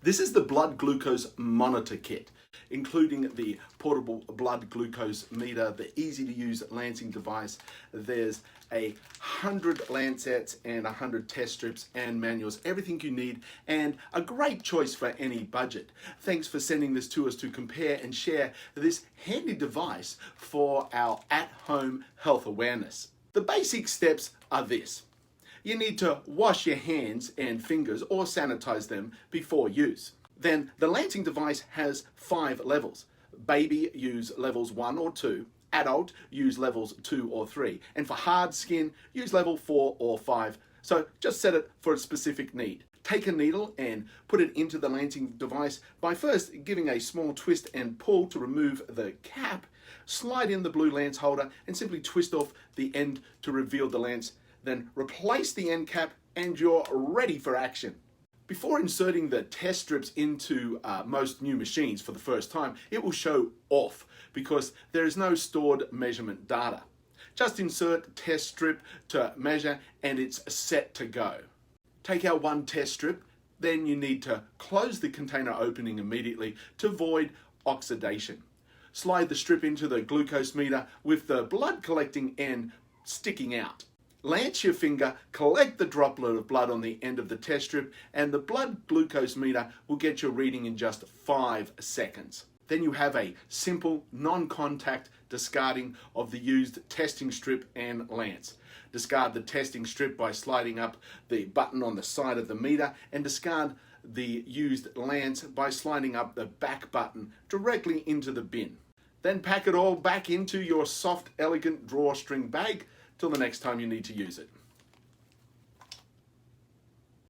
This is the blood glucose monitor kit, including the portable blood glucose meter, the easy to use lancing device. There's 100 lancets and 100 test strips and manuals, everything you need, and a great choice for any budget. Thanks for sending this to us to compare and share this handy device for our at-home health awareness. The basic steps are this. You need to wash your hands and fingers or sanitize them before use. Then the lancing device has 5 levels. Baby, use levels 1 or 2. Adult, use levels 2 or 3. And for hard skin, use level 4 or 5. So just set it for a specific need. Take a needle and put it into the lancing device by first giving a small twist and pull to remove the cap. Slide in the blue lance holder and simply twist off the end to reveal the lance. Then replace the end cap and you're ready for action. Before inserting the test strips into most new machines for the first time, it will show off because there is no stored measurement data. Just insert test strip to measure and it's set to go. Take out one test strip, then you need to close the container opening immediately to avoid oxidation. Slide the strip into the glucose meter with the blood collecting end sticking out. Lance your finger, collect the droplet of blood on the end of the test strip, and the blood glucose meter will get your reading in just 5 seconds. Then you have a simple, non-contact discarding of the used testing strip and lance. Discard the testing strip by sliding up the button on the side of the meter, and discard the used lance by sliding up the back button directly into the bin. Then pack it all back into your soft, elegant drawstring bag till the next time you need to use it.